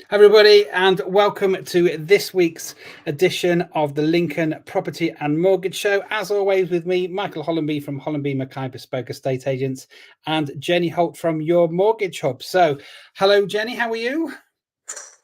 Everybody, and welcome to this week's edition of the Lincoln Property and Mortgage Show. As always, with me, Michael Hollenby from Hollenby Mackay Bespoke Estate Agents, and Jenny Holt from Your Mortgage Hub. So, hello, Jenny. How are you?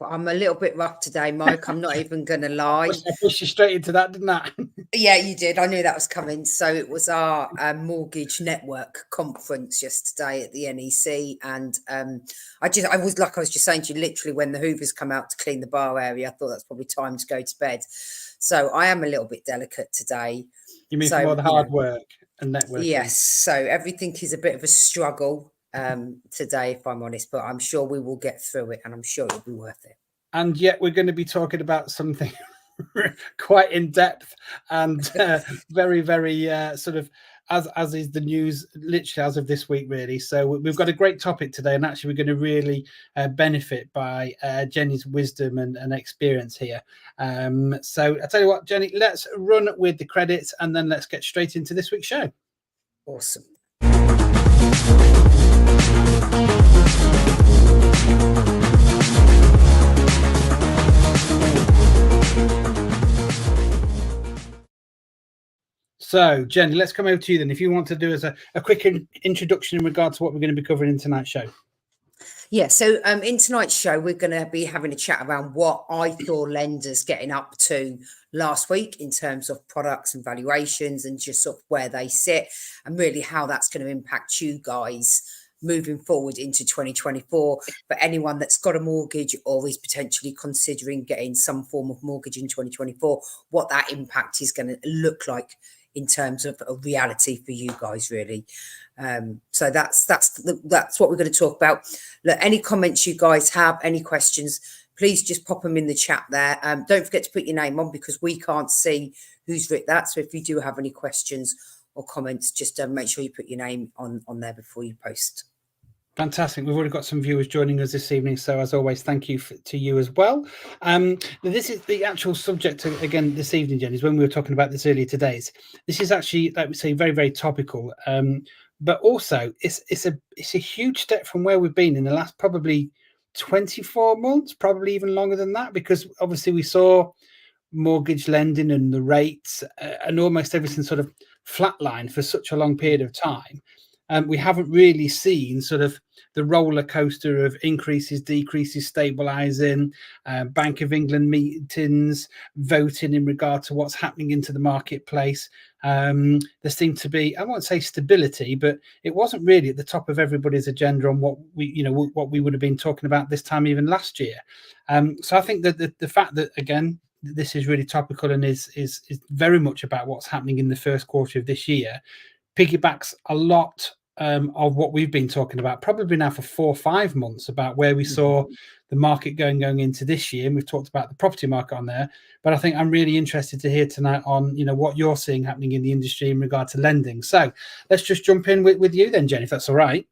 I'm a little bit rough today, Mike. I'm not even going to lie. I pushed you straight into that, didn't I? Yeah, you did. I knew that was coming. So it was our mortgage network conference yesterday at the NEC, and I was just saying to you, literally when the Hoovers come out to clean the bar area, I thought that's probably time to go to bed. So I am a little bit delicate today. You mean from all the hard work and networking? Yes. So everything is a bit of a struggle today, if I'm honest, but I'm sure we will get through it, and I'm sure it'll be worth it. And yet we're going to be talking about something quite in depth and very, very sort of as is the news literally as of this week, really. So we've got a great topic today, and actually we're going to really benefit by Jenny's wisdom and experience here. So I tell you what, Jenny, let's run with the credits and then let's get straight into this week's show. Awesome. So, Jenny, let's come over to you then. If you want to do as a quick introduction in regard to what we're going to be covering in tonight's show. Yeah, so in tonight's show, we're going to be having a chat around what I saw lenders getting up to last week in terms of products and valuations and just sort of where they sit and really how that's going to impact you guys moving forward into 2024. For anyone that's got a mortgage or is potentially considering getting some form of mortgage in 2024, what that impact is going to look like in terms of a reality for you guys, really. So that's what we're going to talk about. Look, any comments you guys have, any questions, please just pop them in the chat there. Don't forget to put your name on because we can't see who's written that. So if you do have any questions or comments, just make sure you put your name on there before you post. Fantastic. We've already got some viewers joining us this evening. So as always, thank you to you as well. This is the actual subject again this evening, Jen, is when we were talking about this earlier today. This is actually, like we say, very, very topical. But also it's a huge step from where we've been in the last probably 24 months, probably even longer than that, because obviously we saw mortgage lending and the rates and almost everything sort of flatline for such a long period of time. We haven't really seen sort of the roller coaster of increases, decreases, stabilizing, Bank of England meetings, voting in regard to what's happening into the marketplace. There seemed to be, I won't say stability, but it wasn't really at the top of everybody's agenda on what we would have been talking about this time even last year. So I think that the fact that, again, this is really topical and is very much about what's happening in the first quarter of this year, piggybacks a lot of what we've been talking about probably now for 4 or 5 months about where we saw the market going into this year, and we've talked about the property market on there. But I think I'm really interested to hear tonight on what you're seeing happening in the industry in regard to lending. So let's just jump in with you then, Jen, if that's all right.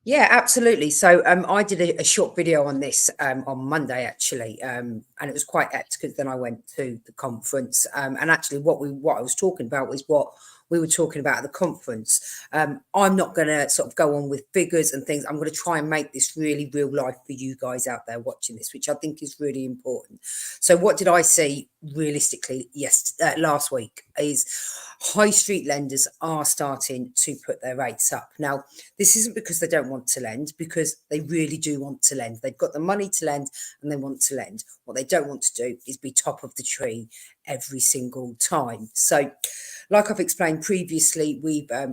Yeah, absolutely. So I did a short video on this on Monday, actually, and it was quite apt because then I went to the conference. And actually what I was talking about was what we were talking about at the conference. I'm not going to sort of go on with figures and things. I'm going to try and make this really real life for you guys out there watching this, which I think is really important. So what did I see realistically last week is high street lenders are starting to put their rates up. Now, this isn't because they don't want to lend, because they really do want to lend. They've got the money to lend and they want to lend. What they don't want to do is be top of the tree every single time. So like I've explained previously,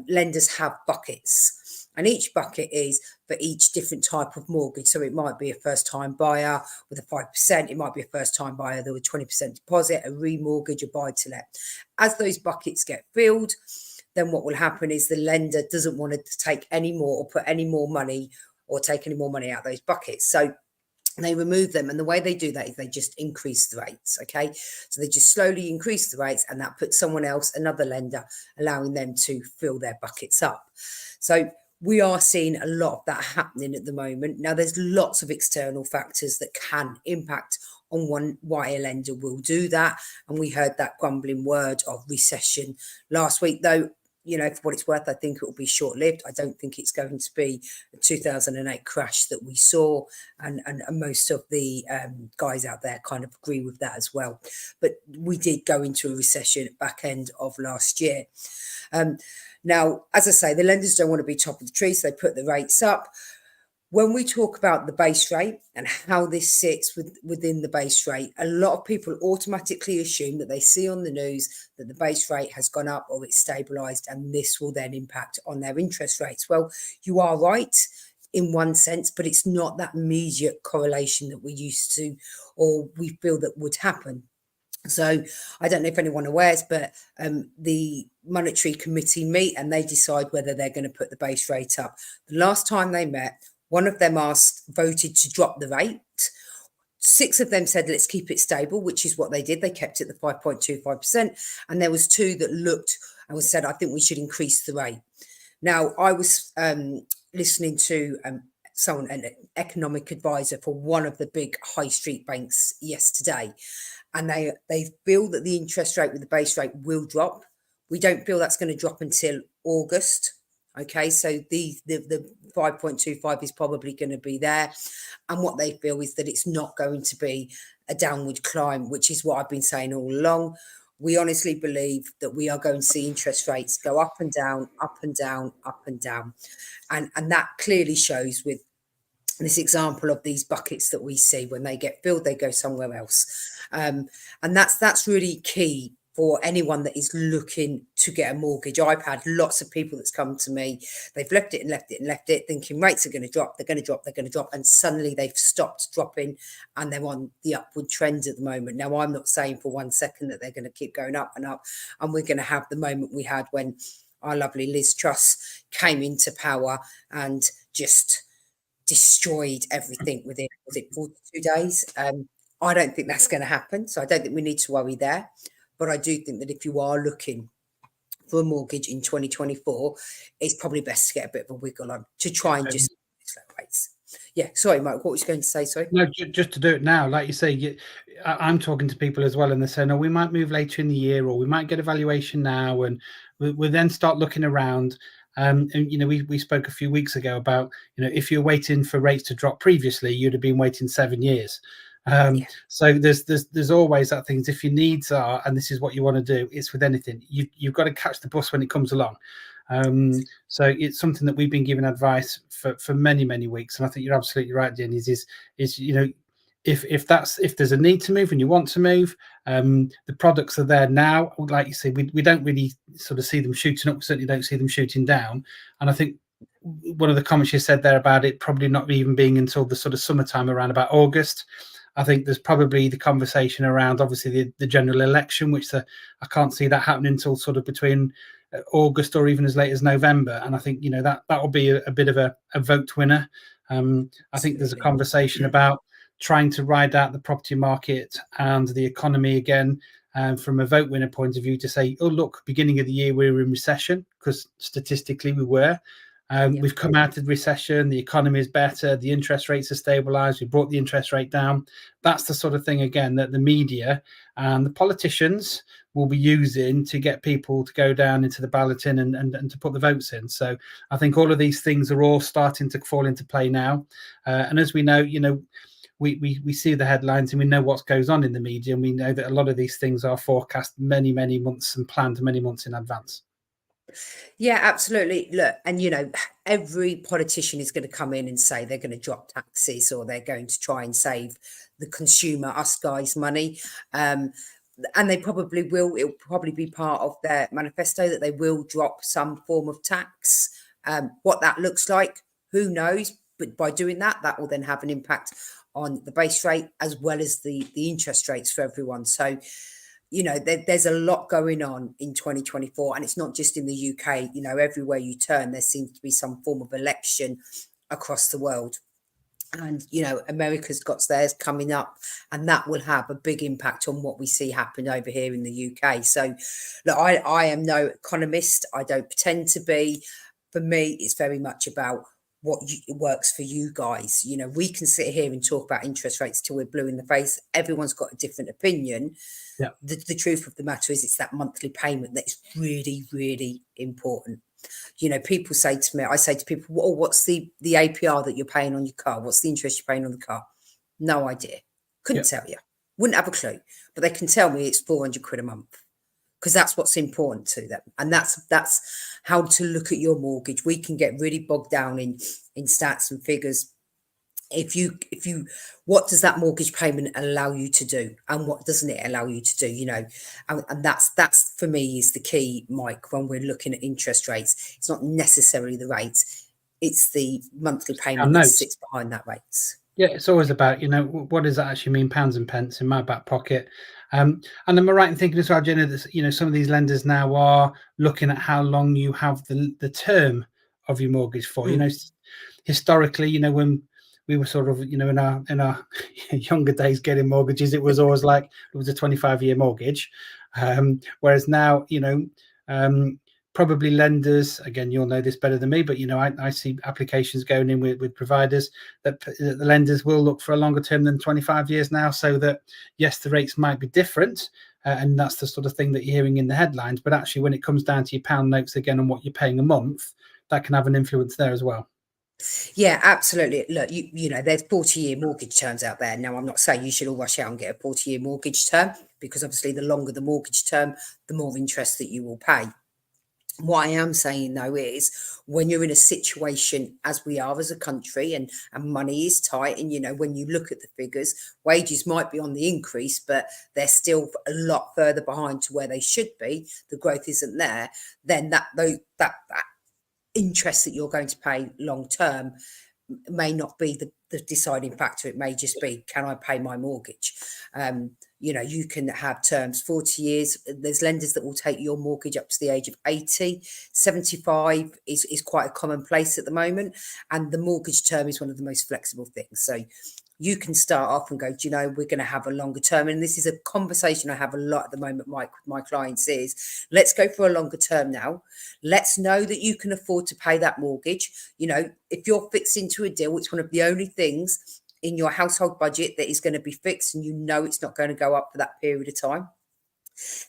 lenders have buckets, and each bucket is for each different type of mortgage. So it might be a first-time buyer with a 5%. It might be a first-time buyer with a 20% deposit, a remortgage, a buy-to-let. As those buckets get filled, then what will happen is the lender doesn't want to take any more or put any more money or take any more money out of those buckets. So they remove them, and the way they do that is they just increase the rates. Okay, so they just slowly increase the rates, and that puts someone else, another lender, allowing them to fill their buckets up. So we are seeing a lot of that happening at the moment. Now, there's lots of external factors that can impact on why a lender will do that, and we heard that grumbling word of recession last week, though. you know, for what it's worth, I think it will be short-lived. I don't think it's going to be the 2008 crash that we saw, and most of the guys out there kind of agree with that as well. But we did go into a recession at back end of last year. Now, as I say, the lenders don't want to be top of the tree, so they put the rates up. When we talk about the base rate and how this sits within the base rate, a lot of people automatically assume that they see on the news that the base rate has gone up or it's stabilised, and this will then impact on their interest rates. Well, you are right in one sense, but it's not that immediate correlation that we used to, or we feel that would happen. So I don't know if anyone awares, but the Monetary Committee meet and they decide whether they're going to put the base rate up. The last time they met, one of them voted to drop the rate. 6 of them said, let's keep it stable, which is what they did. They kept it at the 5.25%. And there was 2 that looked and said, I think we should increase the rate. Now, I was listening to an economic advisor for one of the big high street banks yesterday, and they feel that the interest rate with the base rate will drop. We don't feel that's going to drop until August. Okay, so the 5.25 is probably going to be there. And what they feel is that it's not going to be a downward climb, which is what I've been saying all along. We honestly believe that we are going to see interest rates go up and down, up and down, up and down. And that clearly shows with this example of these buckets that we see. When they get filled, they go somewhere else. And that's really key for anyone that is looking to get a mortgage. I've had lots of people that's come to me, they've left it and left it and left it, thinking rates are going to drop, they're going to drop, they're going to drop, and suddenly they've stopped dropping and they're on the upward trend at the moment. Now, I'm not saying for 1 second that they're going to keep going up and up, and we're going to have the moment we had when our lovely Liz Truss came into power and just destroyed everything within, was it 42 days? I don't think that's going to happen, so I don't think we need to worry there. But I do think that if you are looking for a mortgage in 2024, it's probably best to get a bit of a wiggle on to try and just rates. Yeah, sorry, Mike, what was you going to say? Sorry. No, just to do it now, like you say, I'm talking to people as well, and they're saying, "Oh, we might move later in the year, or we might get a valuation now," and we'll then start looking around. And you know, we spoke a few weeks ago about, you know, if you're waiting for rates to drop previously, you'd have been waiting 7 years. So there's always that thing. If your needs are, and this is what you want to do, it's with anything, you've got to catch the bus when it comes along. So it's something that we've been giving advice for many weeks, and I think you're absolutely right, Jenny. Is you know, if there's a need to move and you want to move, the products are there now. Like you say, we don't really sort of see them shooting up. We certainly don't see them shooting down. And I think one of the comments you said there about it probably not even being until the sort of summertime, around about August. I think there's probably the conversation around, obviously, the general election, which I can't see that happening until sort of between August or even as late as November. And I think, you know, that will be a bit of a vote winner. I think there's a conversation about trying to ride out the property market and the economy again, from a vote winner point of view, to say, oh, look, beginning of the year we were in recession, because statistically we were. We've come out of recession, the economy is better, the interest rates are stabilized, we brought the interest rate down. That's the sort of thing, again, that the media and the politicians will be using to get people to go down into the balloting and to put the votes in. So I think all of these things are all starting to fall into play now. And as we know, you know, we see the headlines and we know what goes on in the media, and we know that a lot of these things are forecast many months and planned many months in advance. Yeah, absolutely. Look, and you know, every politician is going to come in and say they're going to drop taxes, or they're going to try and save the consumer, us guys, money. And they probably will. It will probably be part of their manifesto that they will drop some form of tax. What that looks like, who knows? But by doing that, that will then have an impact on the base rate as well as the interest rates for everyone. So, you know, there's a lot going on in 2024, and it's not just in the UK. You know, everywhere you turn, there seems to be some form of election across the world. And, you know, America's got theirs coming up, and that will have a big impact on what we see happen over here in the UK. So, look, I am no economist. I don't pretend to be. For me, it's very much about works for you guys. You know, we can sit here and talk about interest rates till we're blue in the face. Everyone's got a different opinion. Yeah. The truth of the matter is it's that monthly payment that is really, really important. You know, people say to me, I say to people, well, what's the APR that you're paying on your car? What's the interest you're paying on the car? No idea. Couldn't tell you. Wouldn't have a clue. But they can tell me it's 400 quid a month, because that's what's important to them. And that's how to look at your mortgage. We can get really bogged down in stats and figures. If you what does that mortgage payment allow you to do, and what doesn't it allow you to do? You know, and that's for me is the key, Mike, when we're looking at interest rates. It's not necessarily the rates, it's the monthly payment that sits behind that rates. Yeah, it's always about, you know, what does that actually mean, pounds and pence in my back pocket? And am I right in thinking as well, Jenna, that, you know, some of these lenders now are looking at how long you have the term of your mortgage for? You know, historically, you know, when we were sort of, you know, in our younger days getting mortgages, it was always like it was a 25-year mortgage. Whereas now, you know, probably lenders, again, you'll know this better than me, but, you know, I see applications going in with providers that the lenders will look for a longer term than 25 years now, so that, yes, the rates might be different. And that's the sort of thing that you're hearing in the headlines. But actually, when it comes down to your pound notes again and what you're paying a month, that can have an influence there as well. Yeah, absolutely. Look, you know, there's 40-year mortgage terms out there. Now, I'm not saying you should all rush out and get a 40-year mortgage term, because obviously the longer the mortgage term, the more interest that you will pay. What I am saying, though, is when you're in a situation as we are as a country, and money is tight, and, you know, when you look at the figures, wages might be on the increase, but they're still a lot further behind to where they should be. The growth isn't there. Then that interest that you're going to pay long term may not be the deciding factor. It may just be, can I pay my mortgage? You know, you can have terms 40 years. There's lenders that will take your mortgage up to the age of 80. 75 is quite a commonplace at the moment. And the mortgage term is one of the most flexible things. So you can start off and go, do you know, we're going to have a longer term. And this is a conversation I have a lot at the moment, Mike, with my clients is, let's go for a longer term now. Let's know that you can afford to pay that mortgage. You know, if you're fixed into a deal, it's one of the only things in your household budget that is going to be fixed, and you know it's not going to go up for that period of time.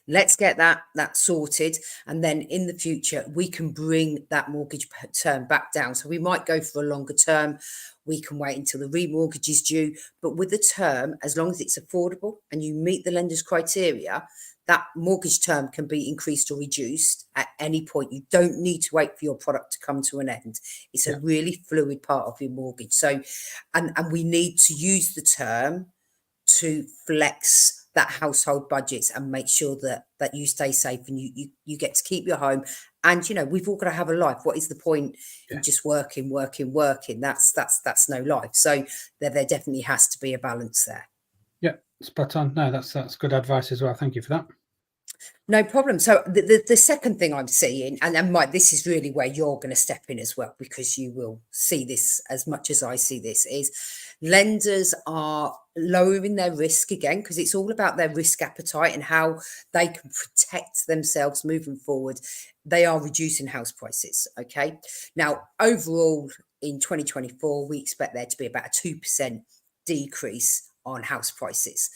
Let's get that sorted, and then in the future we can bring that mortgage term back down. So we might go for a longer term. We can wait until the remortgage is due, but with the term, as long as it's affordable and you meet the lender's criteria, that mortgage term can be increased or reduced at any point. You don't need to wait for your product to come to an end. It's a really fluid part of your mortgage. So, and we need to use the term to flex that household budgets and make sure that you stay safe and you get to keep your home. And, you know, we've all got to have a life. What is the point in just working? That's no life. So there definitely has to be a balance there. Yeah, spot on. No, that's good advice as well. Thank you for that. No problem. So the second thing I'm seeing, and Mike, this is really where you're going to step in as well, because you will see this as much as I see this, is lenders are lowering their risk again, because it's all about their risk appetite and how they can protect themselves moving forward. They are reducing house prices. Okay. Now, overall in 2024, we expect there to be about a 2% decrease on house prices.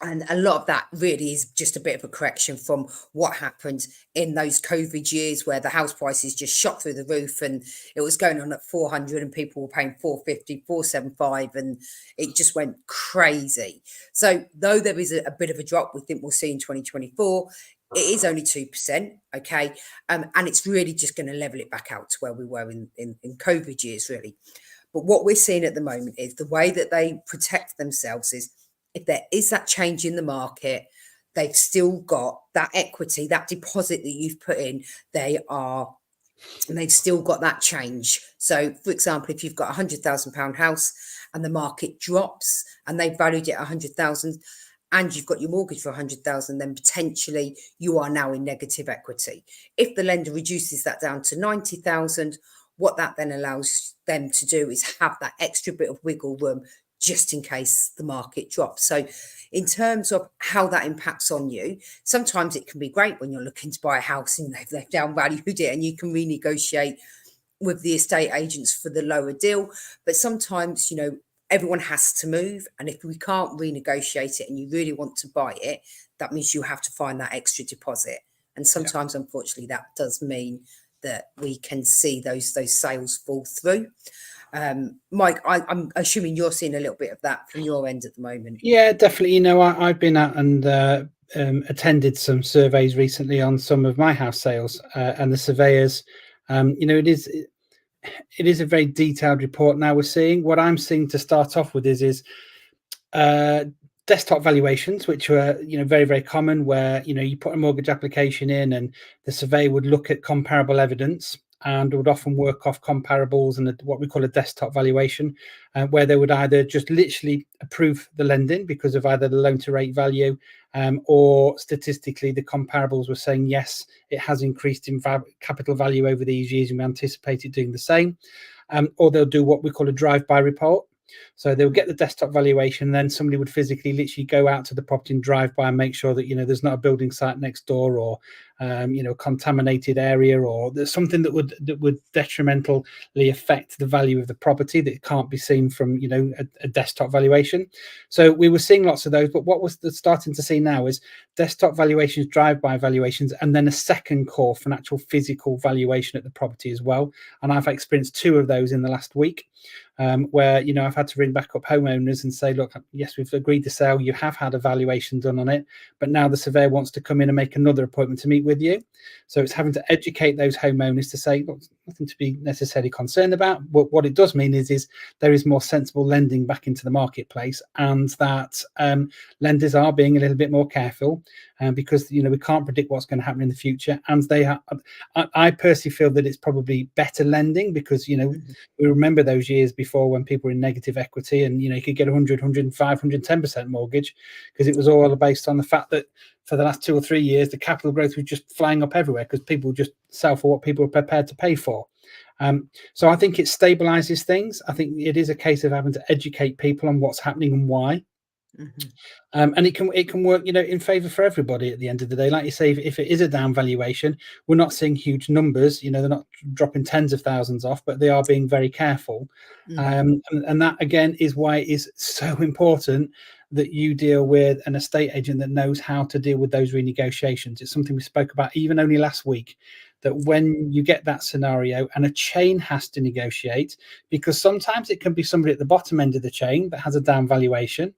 And a lot of that really is just a bit of a correction from what happened in those COVID years, where the house prices just shot through the roof, and it was going on at 400 and people were paying 450, 475, and it just went crazy. So though there is a bit of a drop we think we'll see in 2024, it is only 2%, okay? And it's really just going to level it back out to where we were in COVID years, really. But what we're seeing at the moment is the way that they protect themselves is, if there is that change in the market, they've still got that equity, that deposit that you've put in, they've still got that change. So, for example, if you've got £100,000 house and the market drops and they valued it at 100,000 and you've got your mortgage for 100,000, then potentially you are now in negative equity. If the lender reduces that down to 90,000, what that then allows them to do is have that extra bit of wiggle room just in case the market drops. So in terms of how that impacts on you, sometimes it can be great when you're looking to buy a house and they've downvalued it and you can renegotiate with the estate agents for the lower deal. But sometimes, you know, everyone has to move. And if we can't renegotiate it and you really want to buy it, that means you have to find that extra deposit. And sometimes, unfortunately, that does mean that we can see those sales fall through. Mike, I'm assuming you're seeing a little bit of that from your end at the moment. Yeah, definitely. You know, I've been out and attended some surveys recently on some of my house sales, and the surveyors. You know, it is a very detailed report. Now we're seeing what I'm seeing to start off with is desktop valuations, which are, you know, very, very common, where, you know, you put a mortgage application in and the survey would look at comparable evidence and would often work off comparables and what we call a desktop valuation, where they would either just literally approve the lending because of either the loan to rate value, or statistically the comparables were saying, yes, it has increased in capital value over these years and we anticipate it doing the same. Or they'll do what we call a drive-by report. So they'll get the desktop valuation, then somebody would physically literally go out to the property and drive by and make sure that, you know, there's not a building site next door, or you know, contaminated area, or there's something that would detrimentally affect the value of the property that can't be seen from, you know, a desktop valuation. So we were seeing lots of those, but what was starting to see now is desktop valuations, drive-by valuations, and then a second call for an actual physical valuation at the property as well. And I've experienced 2 of those in the last week. Where, you know, I've had to ring back up homeowners and say, look, yes, we've agreed to sell, you have had a valuation done on it, but now the surveyor wants to come in and make another appointment to meet with you. So it's having to educate those homeowners to say, look, nothing to be necessarily concerned about. But what it does mean is there is more sensible lending back into the marketplace, and that lenders are being a little bit more careful, because, you know, we can't predict what's going to happen in the future. And I personally feel that it's probably better lending because, you know, we remember those years before when people were in negative equity and, you know, you could get 100, 105, 110% mortgage because it was all based on the fact that for the last 2 or 3 years, the capital growth was just flying up everywhere because people just sell for what people were prepared to pay for. So I think it stabilizes things. I think it is a case of having to educate people on what's happening and why. And it can work, you know, in favor for everybody at the end of the day. Like you say, if it is a down valuation, we're not seeing huge numbers, you know, they're not dropping tens of thousands off, but they are being very careful. And that again is why it is so important that you deal with an estate agent that knows how to deal with those renegotiations. It's something we spoke about even only last week, that when you get that scenario and a chain has to negotiate, because sometimes it can be somebody at the bottom end of the chain that has a down valuation,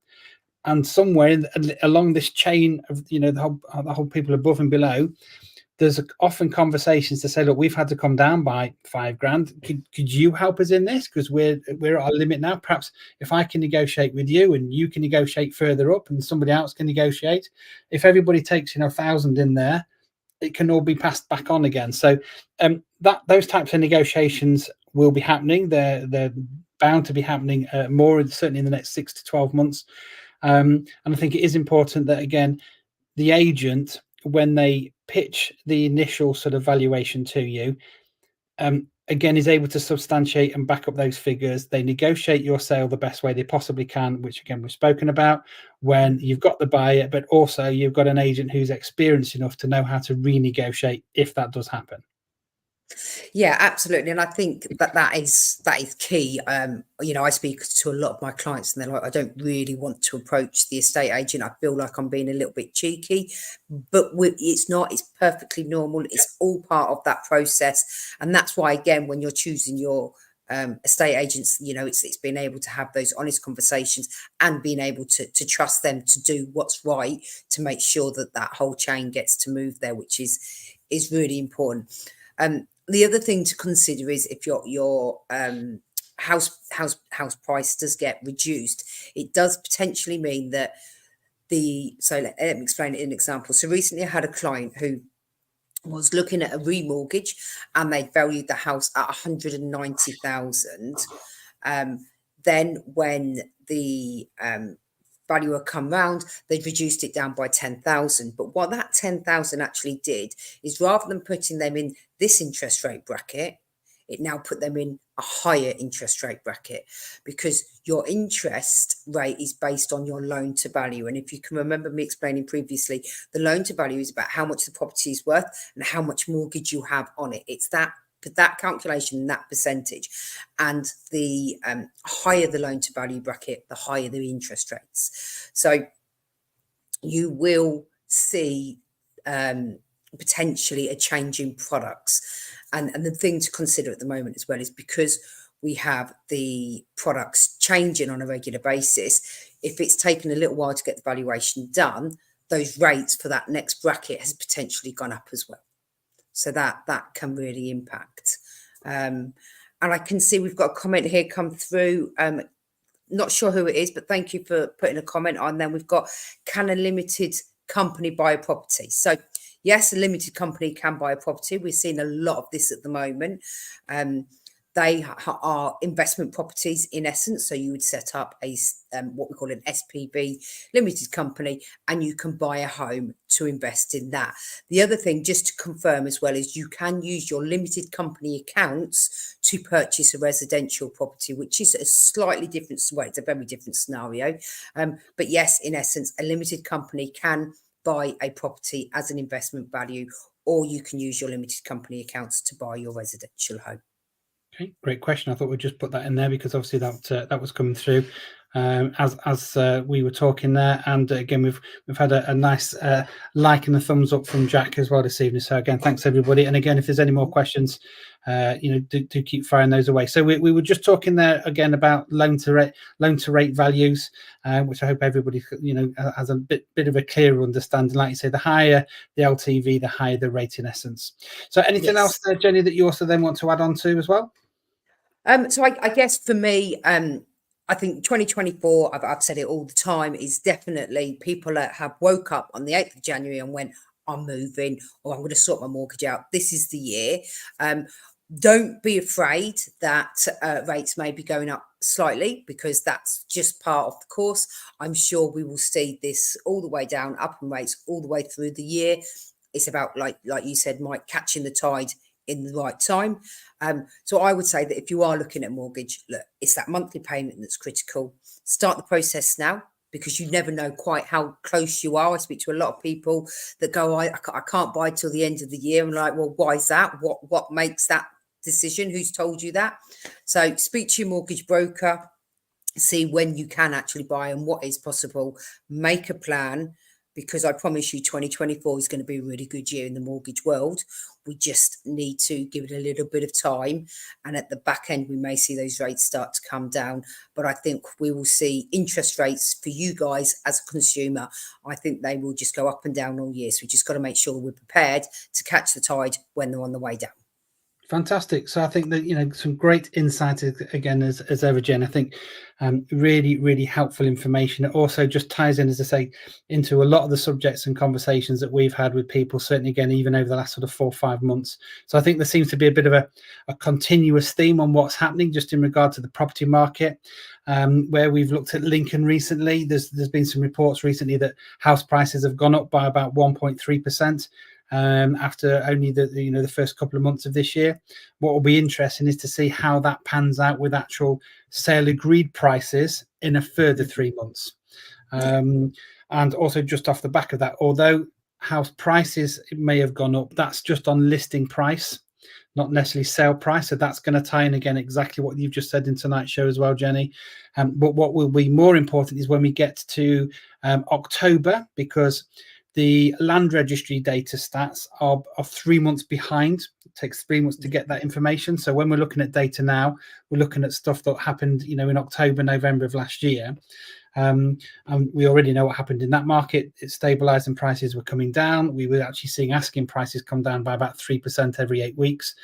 and somewhere along this chain of, you know, the whole people above and below, there's often conversations to say, look, we've had to come down by 5 grand. Could you help us in this? Because we're at our limit now. Perhaps if I can negotiate with you and you can negotiate further up and somebody else can negotiate, if everybody takes, you know, 1,000 in there, it can all be passed back on again. So that those types of negotiations will be happening. They're bound to be happening more, certainly in the next 6 to 12 months. And I think it is important that, again, the agent, when they pitch the initial sort of valuation to you, again, is able to substantiate and back up those figures. They negotiate your sale the best way they possibly can, which again, we've spoken about, when you've got the buyer, but also you've got an agent who's experienced enough to know how to renegotiate if that does happen. Yeah, absolutely. And I think that is key. You know, I speak to a lot of my clients and they're like, I don't really want to approach the estate agent. I feel like I'm being a little bit cheeky, but it's not. It's perfectly normal. It's all part of that process. And that's why, again, when you're choosing your estate agents, you know, it's being able to have those honest conversations and being able to trust them to do what's right to make sure that that whole chain gets to move there, which is really important. The other thing to consider is if your house price does get reduced, it does potentially mean that let me explain it in an example. So recently I had a client who was looking at a remortgage and they valued the house at 190,000. Then when the valuer come round, they'd reduced it down by 10,000. But what that 10,000 actually did is, rather than putting them in this interest rate bracket, it now put them in a higher interest rate bracket, because your interest rate is based on your loan to value. And if you can remember me explaining previously, the loan to value is about how much the property is worth and how much mortgage you have on it. It's that that calculation, that percentage, and the higher the loan to value bracket, the higher the interest rates. So you will see potentially a change in products. And the thing to consider at the moment as well is because we have the products changing on a regular basis, if it's taken a little while to get the valuation done, those rates for that next bracket has potentially gone up as well. So that can really impact. And I can see we've got a comment here come through. Not sure who it is, but thank you for putting a comment on. Then we've got, can a limited company buy a property? So yes, a limited company can buy a property. We're seeing a lot of this at the moment. They are investment properties in essence. So you would set up a what we call an SPV limited company, and you can buy a home to invest in that. The other thing, just to confirm as well, is you can use your limited company accounts to purchase a residential property, which is a slightly different, well, it's a very different scenario. But yes, in essence, a limited company can buy a property as an investment value, or you can use your limited company accounts to buy your residential home. Okay, great question. I thought we'd just put that in there because obviously that was coming through as we were talking there, and again we've had a nice like and a thumbs up from Jack as well this evening. So again, thanks everybody. And again, if there's any more questions, do keep firing those away. So we were just talking there again about loan to rate values, which I hope everybody has a bit of a clearer understanding. Like you say, the higher the LTV, the higher the rate in essence. So anything else there, Jenny, that you also then want to add on to as well? So I guess for me, I think 2024, I've said it all the time, is definitely people that have woke up on the 8th of January and went, I'm moving, or I'm going to sort my mortgage out. This is the year. Don't be afraid that rates may be going up slightly, because that's just part of the course. I'm sure we will see this all the way down, up in rates all the way through the year. It's about, like you said, Mike, catching the tide in the right time. So I would say that if you are looking at mortgage, look, it's that monthly payment that's critical. Start the process now, because you never know quite how close you are. I speak to a lot of people that go, I can't buy till the end of the year. I'm like, well, why is that? What makes that decision? Who's told you that? So speak to your mortgage broker, see when you can actually buy and what is possible. Make a plan, because I promise you 2024 is going to be a really good year in the mortgage world. We just need to give it a little bit of time, and at the back end we may see those rates start to come down. But I think we will see interest rates for you guys as a consumer, I think they will just go up and down all year. So we just got to make sure we're prepared to catch the tide when they're on the way down. Fantastic. So I think that, some great insight again, as ever, Jen. I think really, really helpful information. It also just ties in, as I say, into a lot of the subjects and conversations that we've had with people, certainly again, even over the last sort of 4 or 5 months. So I think there seems to be a bit of a continuous theme on what's happening just in regard to the property market, where we've looked at Lincoln recently. There's been some reports recently that house prices have gone up by about 1.3%. After only the first couple of months of this year. What will be interesting is to see how that pans out with actual sale agreed prices in a further 3 months. And also, just off the back of that, although house prices may have gone up, that's just on listing price, not necessarily sale price. So that's going to tie in again exactly what you've just said in tonight's show as well, Jenny. But what will be more important is when we get to October, because the land registry data stats are 3 months behind. It takes 3 months to get that information. So when we're looking at data now, we're looking at stuff that happened, in October, November of last year. And we already know what happened in that market. It stabilized and prices were coming down. We were actually seeing asking prices come down by about 3% every 8 weeks.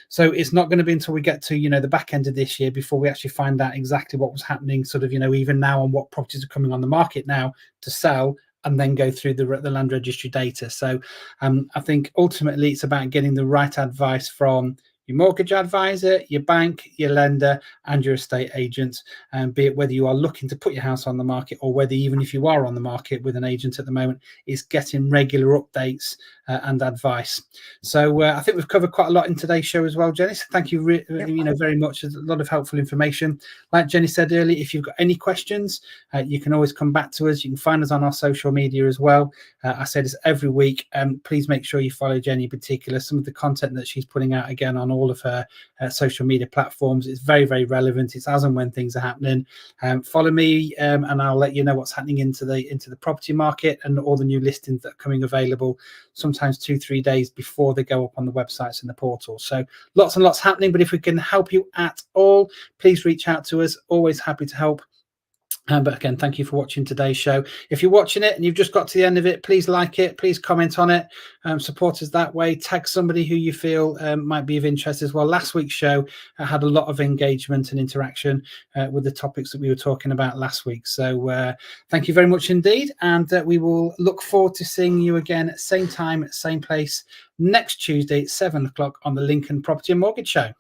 So it's not going to be until we get to, the back end of this year before we actually find out exactly what was happening, sort of, even now, on what properties are coming on the market now to sell, and then go through the land registry data. So I think ultimately it's about getting the right advice from your mortgage advisor, your bank, your lender, and your estate agent, and be it whether you are looking to put your house on the market or whether even if you are on the market with an agent at the moment, is getting regular updates and advice. So I think we've covered quite a lot in today's show as well, Jenny. So thank you, very much. There's a lot of helpful information. Like Jenny said earlier, if you've got any questions, you can always come back to us. You can find us on our social media as well. I say this every week. Please make sure you follow Jenny in particular. Some of the content that she's putting out again on all of her social media platforms is very, very relevant. It's as and when things are happening. Follow me, and I'll let you know what's happening into the property market and all the new listings that are coming available, sometimes 2-3 days before they go up on the websites and the portal. So lots and lots happening, but if we can help you at all, please reach out to us. Always happy to help. But again, thank you for watching today's show. If you're watching it and you've just got to the end of it, please like it, please comment on it, support us that way, tag somebody who you feel might be of interest as well. Last week's show had a lot of engagement and interaction with the topics that we were talking about last week. So thank you very much indeed. And we will look forward to seeing you again, same time, same place, next Tuesday at 7 o'clock on the Lincoln Property and Mortgage Show.